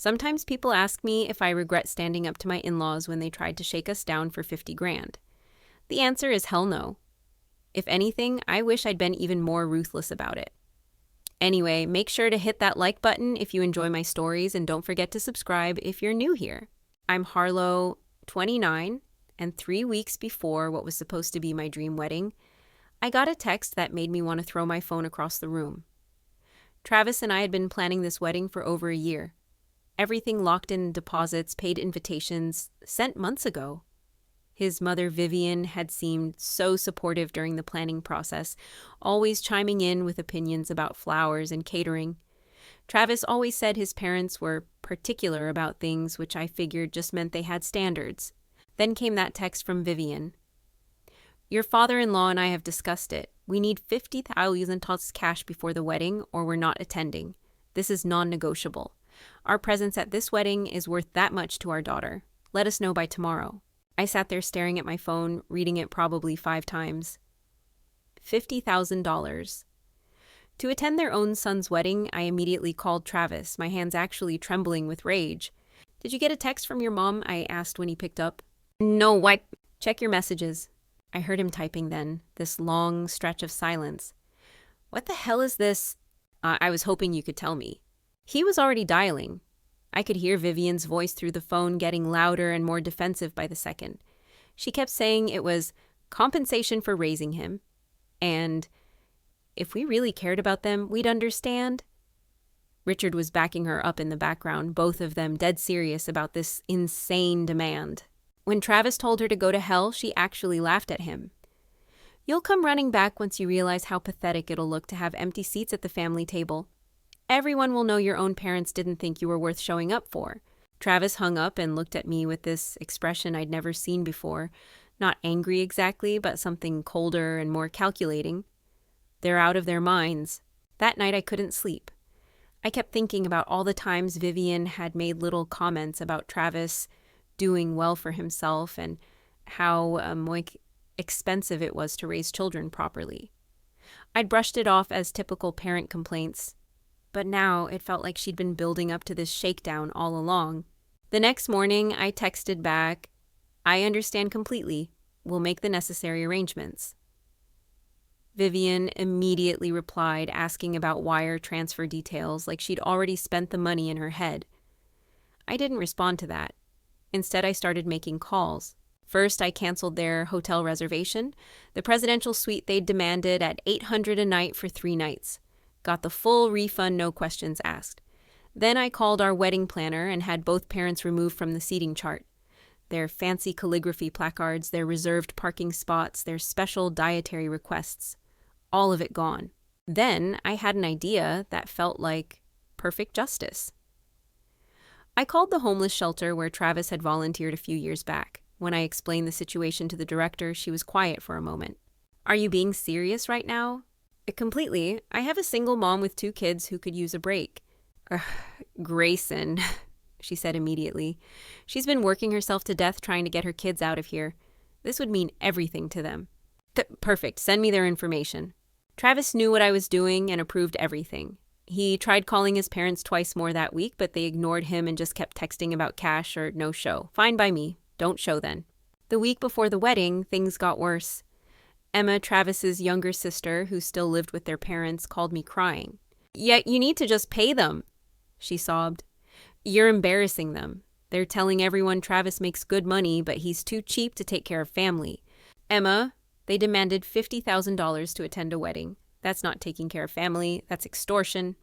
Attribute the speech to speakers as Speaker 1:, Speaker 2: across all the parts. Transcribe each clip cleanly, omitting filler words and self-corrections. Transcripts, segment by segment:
Speaker 1: Sometimes people ask me if I regret standing up to my in-laws when they tried to shake us down for 50 grand. The answer is hell no. If anything, I wish I'd been even more ruthless about it. Anyway, make sure to hit that like button if you enjoy my stories, and don't forget to subscribe if you're new here. I'm Harlow, 29, and 3 weeks before what was supposed to be my dream wedding, I got a text that made me want to throw my phone across the room. Travis and I had been planning this wedding for over a year. Everything locked in deposits, paid invitations, sent months ago. His mother, Vivian, had seemed so supportive during the planning process, always chiming in with opinions about flowers and catering. Travis always said his parents were particular about things, which I figured just meant they had standards. Then came that text from Vivian. Your father-in-law and I have discussed it. We need 50,000 cash before the wedding, or we're not attending. This is non-negotiable. Our presence at this wedding is worth that much to our daughter. Let us know by tomorrow. I sat there staring at my phone, reading it probably 5 times. $50,000. To attend their own son's wedding, I immediately called Travis, my hands actually trembling with rage. Did you get a text from your mom? I asked when he picked up. No, why? Check your messages. I heard him typing then, this long stretch of silence. What the hell is this? I was hoping you could tell me. He was already dialing. I could hear Vivian's voice through the phone getting louder and more defensive by the second. She kept saying it was compensation for raising him, and if we really cared about them, we'd understand. Richard was backing her up in the background, both of them dead serious about this insane demand. When Travis told her to go to hell, she actually laughed at him. You'll come running back once you realize how pathetic it'll look to have empty seats at the family table. Everyone will know your own parents didn't think you were worth showing up for. Travis hung up and looked at me with this expression I'd never seen before. Not angry exactly, but something colder and more calculating. They're out of their minds. That night I couldn't sleep. I kept thinking about all the times Vivian had made little comments about Travis doing well for himself and how expensive it was to raise children properly. I'd brushed it off as typical parent complaints, but now it felt like she'd been building up to this shakedown all along. The next morning, I texted back, I understand completely. We'll make the necessary arrangements. Vivian immediately replied, asking about wire transfer details like she'd already spent the money in her head. I didn't respond to that. Instead, I started making calls. First, I canceled their hotel reservation, the presidential suite they'd demanded at $800 a night for 3 nights. Got the full refund, no questions asked. Then I called our wedding planner and had both parents removed from the seating chart. Their fancy calligraphy placards, their reserved parking spots, their special dietary requests. All of it gone. Then I had an idea that felt like perfect justice. I called the homeless shelter where Travis had volunteered a few years back. When I explained the situation to the director, she was quiet for a moment. Are you being serious right now? Completely. I have a single mom with 2 kids who could use a break. Grayson, she said immediately. She's been working herself to death trying to get her kids out of here. This would mean everything to them. Perfect. Send me their information. Travis knew what I was doing and approved everything. He tried calling his parents twice more that week, but they ignored him and just kept texting about cash or no show. Fine by me. Don't show then. The week before the wedding, things got worse. Emma, Travis's younger sister, who still lived with their parents, called me crying. Yet you need to just pay them, she sobbed. You're embarrassing them. They're telling everyone Travis makes good money, but he's too cheap to take care of family. Emma, they demanded $50,000 to attend a wedding. That's not taking care of family. That's extortion.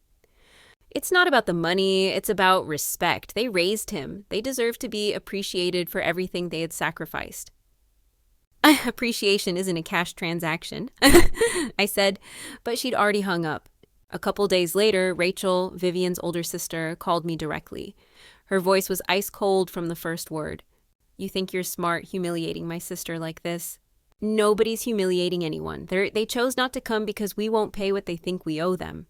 Speaker 1: It's not about the money. It's about respect. They raised him. They deserve to be appreciated for everything they had sacrificed. Appreciation isn't a cash transaction, I said, but she'd already hung up. A couple days later, Rachel, Vivian's older sister, called me directly. Her voice was ice cold from the first word. You think you're smart humiliating my sister like this? Nobody's humiliating anyone. They chose not to come because we won't pay what they think we owe them.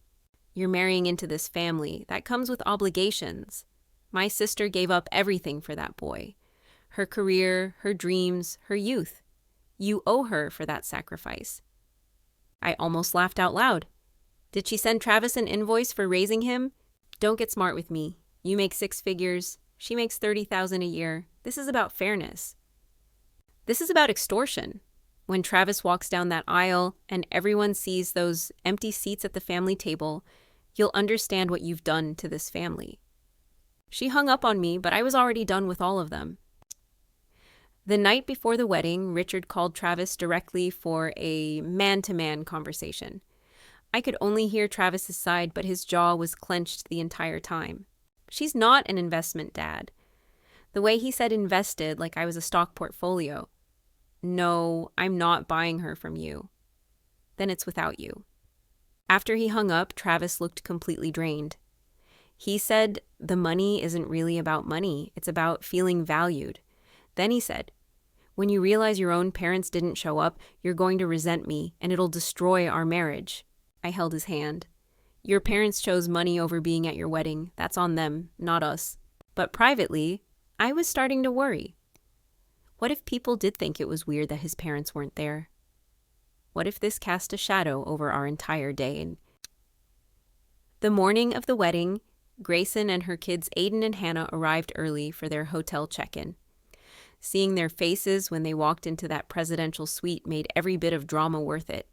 Speaker 1: You're marrying into this family. That comes with obligations. My sister gave up everything for that boy. Her career, her dreams, her youth. You owe her for that sacrifice. I almost laughed out loud. Did she send Travis an invoice for raising him? Don't get smart with me. You make 6 figures. She makes $30,000 a year. This is about fairness. This is about extortion. When Travis walks down that aisle and everyone sees those empty seats at the family table, you'll understand what you've done to this family. She hung up on me, but I was already done with all of them. The night before the wedding, Richard called Travis directly for a man-to-man conversation. I could only hear Travis's side, but his jaw was clenched the entire time. She's not an investment, Dad. The way he said invested, like I was a stock portfolio. No, I'm not buying her from you. Then it's without you. After he hung up, Travis looked completely drained. He said the money isn't really about money. It's about feeling valued. Then he said, when you realize your own parents didn't show up, you're going to resent me, and it'll destroy our marriage. I held his hand. Your parents chose money over being at your wedding. That's on them, not us. But privately, I was starting to worry. What if people did think it was weird that his parents weren't there? What if this cast a shadow over our entire day? The morning of the wedding, Grayson and her kids Aiden and Hannah arrived early for their hotel check-in. Seeing their faces when they walked into that presidential suite made every bit of drama worth it.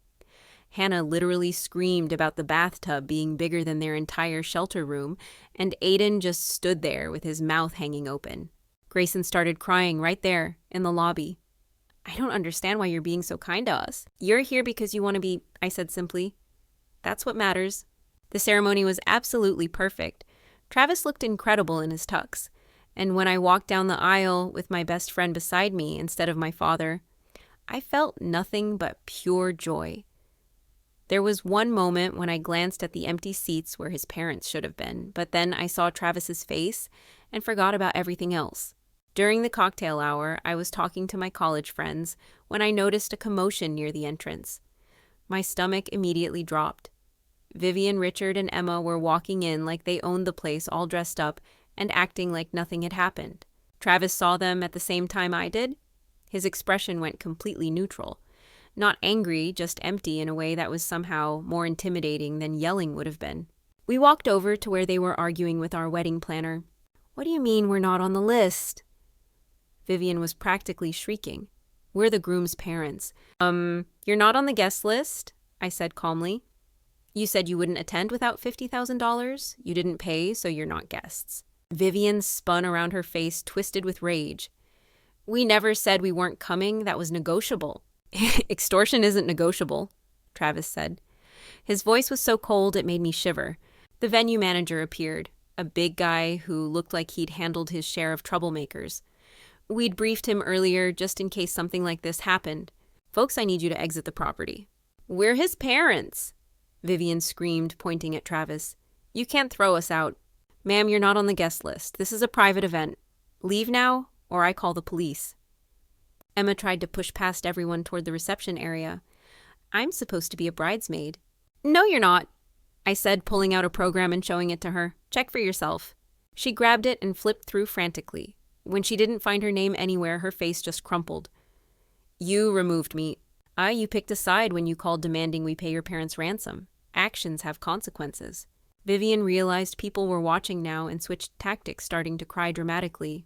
Speaker 1: Hannah literally screamed about the bathtub being bigger than their entire shelter room, and Aiden just stood there with his mouth hanging open. Grayson started crying right there in the lobby. I don't understand why you're being so kind to us. You're here because you want to be, I said simply. That's what matters. The ceremony was absolutely perfect. Travis looked incredible in his tux. And when I walked down the aisle with my best friend beside me instead of my father, I felt nothing but pure joy. There was one moment when I glanced at the empty seats where his parents should have been, but then I saw Travis's face and forgot about everything else. During the cocktail hour, I was talking to my college friends when I noticed a commotion near the entrance. My stomach immediately dropped. Vivian, Richard, and Emma were walking in like they owned the place, all dressed up and acting like nothing had happened. Travis saw them at the same time I did. His expression went completely neutral. Not angry, just empty in a way that was somehow more intimidating than yelling would have been. We walked over to where they were arguing with our wedding planner. What do you mean we're not on the list? Vivian was practically shrieking. We're the groom's parents. You're not on the guest list, I said calmly. You said you wouldn't attend without $50,000. You didn't pay, so you're not guests. Vivian spun around, her face twisted with rage. We never said we weren't coming. That was negotiable. Extortion isn't negotiable, Travis said. His voice was so cold it made me shiver. The venue manager appeared, a big guy who looked like he'd handled his share of troublemakers. We'd briefed him earlier just in case something like this happened. Folks, I need you to exit the property. We're his parents, Vivian screamed, pointing at Travis. You can't throw us out. Ma'am, you're not on the guest list. This is a private event. Leave now, or I call the police. Emma tried to push past everyone toward the reception area. I'm supposed to be a bridesmaid. No, you're not, I said, pulling out a program and showing it to her. Check for yourself. She grabbed it and flipped through frantically. When she didn't find her name anywhere, her face just crumpled. You removed me. You picked a side when you called demanding we pay your parents' ransom. Actions have consequences. Vivian realized people were watching now and switched tactics, starting to cry dramatically.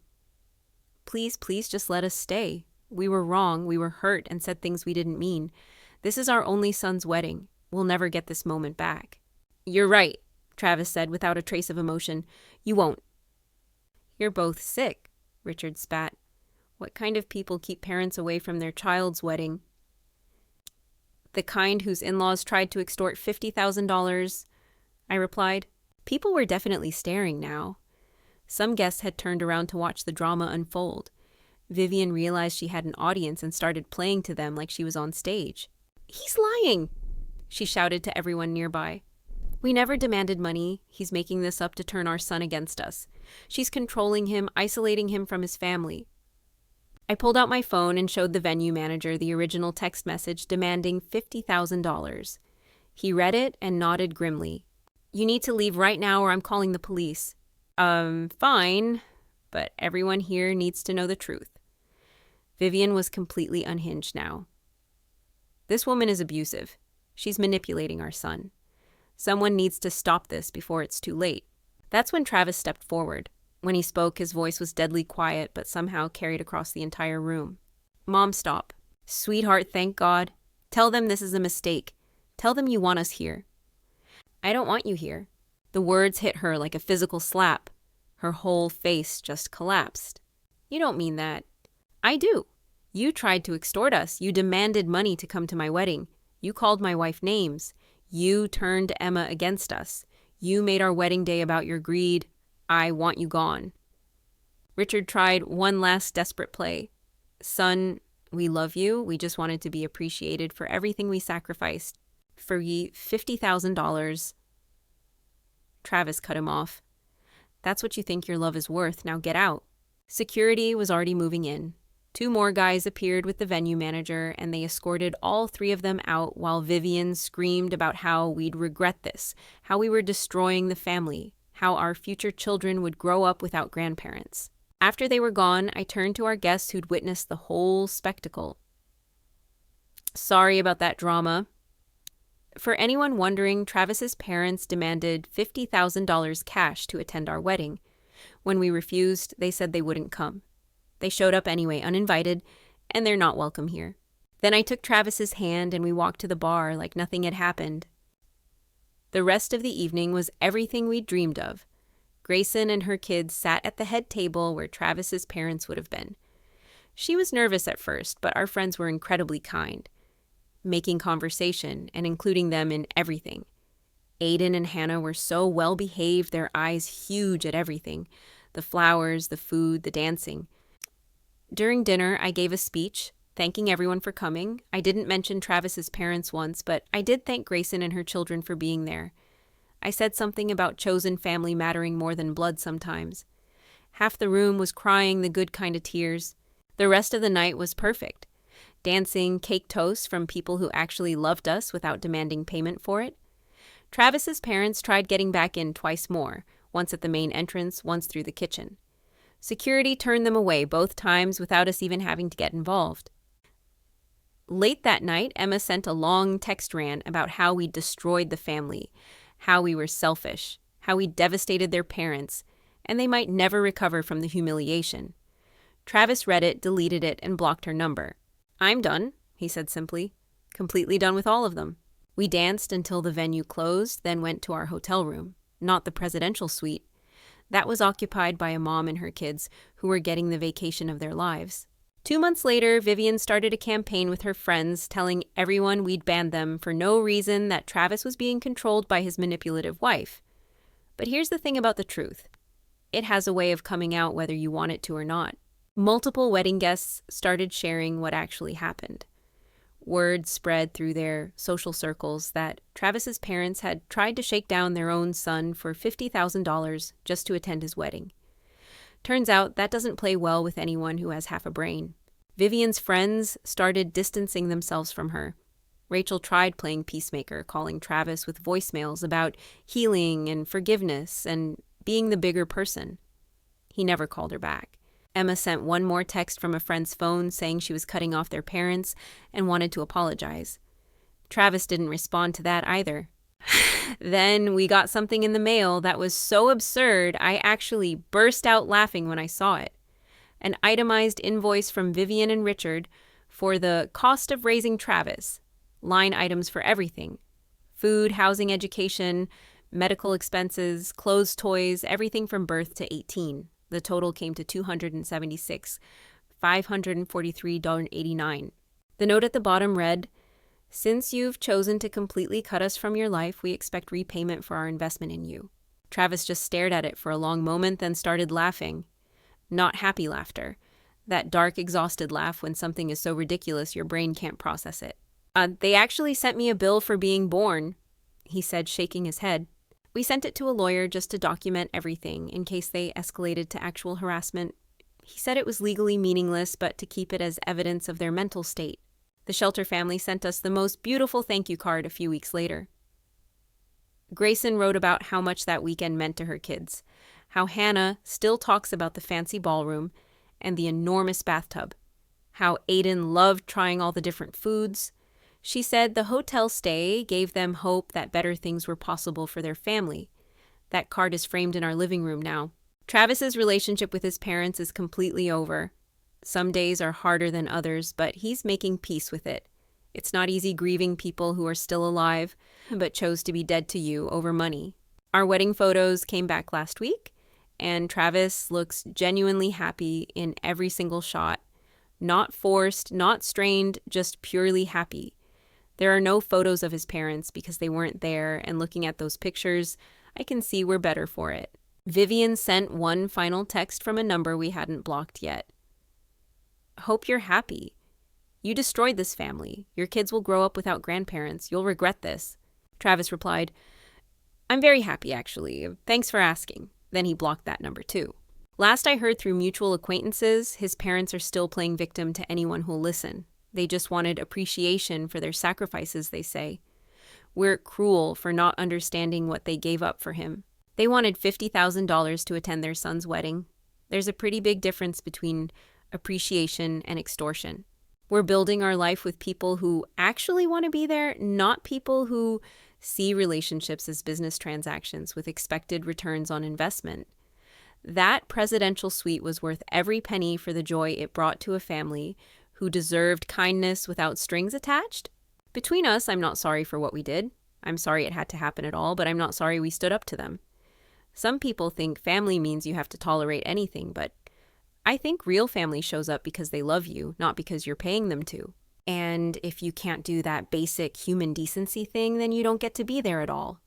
Speaker 1: Please just let us stay. We were wrong, we were hurt and said things we didn't mean. This is our only son's wedding. We'll never get this moment back. You're right, Travis said without a trace of emotion. You won't. You're both sick, Richard spat. What kind of people keep parents away from their child's wedding? The kind whose in-laws tried to extort $50,000, I replied. People were definitely staring now. Some guests had turned around to watch the drama unfold. Vivian realized she had an audience and started playing to them like she was on stage. He's lying, she shouted to everyone nearby. We never demanded money. He's making this up to turn our son against us. She's controlling him, isolating him from his family. I pulled out my phone and showed the venue manager the original text message demanding $50,000. He read it and nodded grimly. You need to leave right now or I'm calling the police. Fine, but everyone here needs to know the truth. Vivian was completely unhinged now. This woman is abusive. She's manipulating our son. Someone needs to stop this before it's too late. That's when Travis stepped forward. When he spoke, his voice was deadly quiet, but somehow carried across the entire room. Mom, stop. Sweetheart, thank God. Tell them this is a mistake. Tell them you want us here. I don't want you here. The words hit her like a physical slap. Her whole face just collapsed. You don't mean that. I do. You tried to extort us. You demanded money to come to my wedding. You called my wife names. You turned Emma against us. You made our wedding day about your greed. I want you gone. Richard tried one last desperate play. Son, we love you. We just wanted to be appreciated for everything we sacrificed. For ye $50,000. Travis cut him off. That's what you think your love is worth. Now get out. Security was already moving in. 2 more guys appeared with the venue manager, and they escorted all 3 of them out while Vivian screamed about how we'd regret this, how we were destroying the family, how our future children would grow up without grandparents. After they were gone, I turned to our guests who'd witnessed the whole spectacle. Sorry about that drama. For anyone wondering, Travis's parents demanded $50,000 cash to attend our wedding. When we refused, they said they wouldn't come. They showed up anyway, uninvited, and they're not welcome here. Then I took Travis's hand and we walked to the bar like nothing had happened. The rest of the evening was everything we'd dreamed of. Grayson and her kids sat at the head table where Travis's parents would have been. She was nervous at first, but our friends were incredibly kind, making conversation and including them in everything. Aiden and Hannah were so well behaved, their eyes huge at everything. The flowers, the food, the dancing. During dinner, I gave a speech, thanking everyone for coming. I didn't mention Travis's parents once, but I did thank Grayson and her children for being there. I said something about chosen family mattering more than blood sometimes. Half the room was crying the good kind of tears. The rest of the night was perfect. Dancing, cake toasts from people who actually loved us without demanding payment for it. Travis's parents tried getting back in twice more, once at the main entrance, once through the kitchen. Security turned them away both times without us even having to get involved. Late that night, Emma sent a long text rant about how we destroyed the family, how we were selfish, how we devastated their parents, and they might never recover from the humiliation. Travis read it, deleted it, and blocked her number. I'm done, he said simply. Completely done with all of them. We danced until the venue closed, then went to our hotel room, not the presidential suite. That was occupied by a mom and her kids who were getting the vacation of their lives. 2 months later, Vivian started a campaign with her friends telling everyone we'd banned them for no reason, that Travis was being controlled by his manipulative wife. But here's the thing about the truth. It has a way of coming out whether you want it to or not. Multiple wedding guests started sharing what actually happened. Word spread through their social circles that Travis's parents had tried to shake down their own son for $50,000 just to attend his wedding. Turns out that doesn't play well with anyone who has half a brain. Vivian's friends started distancing themselves from her. Rachel tried playing peacemaker, calling Travis with voicemails about healing and forgiveness and being the bigger person. He never called her back. Emma sent one more text from a friend's phone saying she was cutting off their parents and wanted to apologize. Travis didn't respond to that either. Then we got something in the mail that was so absurd I actually burst out laughing when I saw it. An itemized invoice from Vivian and Richard for the cost of raising Travis. Line items for everything. Food, housing, education, medical expenses, clothes, toys, everything from birth to 18. The total came to $276, $543.89. The note at the bottom read, "Since you've chosen to completely cut us from your life, we expect repayment for our investment in you." Travis just stared at it for a long moment, then started laughing. Not happy laughter. That dark, exhausted laugh when something is so ridiculous your brain can't process it. They actually sent me a bill for being born," he said, shaking his head. We sent it to a lawyer just to document everything in case they escalated to actual harassment. He said it was legally meaningless, but to keep it as evidence of their mental state. The Shelter family sent us the most beautiful thank you card a few weeks later. Grayson wrote about how much that weekend meant to her kids, how Hannah still talks about the fancy ballroom and the enormous bathtub, how Aiden loved trying all the different foods. She said the hotel stay gave them hope that better things were possible for their family, That card is framed in our living room now. Travis's relationship with his parents is completely over. Some days are harder than others, but he's making peace with it. It's not easy grieving people who are still alive, but chose to be dead to you over money. Our wedding photos came back last week, and Travis looks genuinely happy in every single shot. Not forced, not strained, just purely happy. There are no photos of his parents because they weren't there, and looking at those pictures, I can see we're better for it. Vivian sent one final text from a number we hadn't blocked yet. Hope you're happy. You destroyed this family. Your kids will grow up without grandparents. You'll regret this. Travis replied, I'm very happy, actually. Thanks for asking. Then he blocked that number too. Last I heard through mutual acquaintances, his parents are still playing victim to anyone who'll listen. They just wanted appreciation for their sacrifices, they say. We're cruel for not understanding what they gave up for him. They wanted $50,000 to attend their son's wedding. There's a pretty big difference between appreciation and extortion. We're building our life with people who actually want to be there, not people who see relationships as business transactions with expected returns on investment. That presidential suite was worth every penny for the joy it brought to a family who deserved kindness without strings attached. Between us, I'm not sorry for what we did. I'm sorry it had to happen at all, but I'm not sorry we stood up to them. Some people think family means you have to tolerate anything, but I think real family shows up because they love you, not because you're paying them to. And if you can't do that basic human decency thing, then you don't get to be there at all.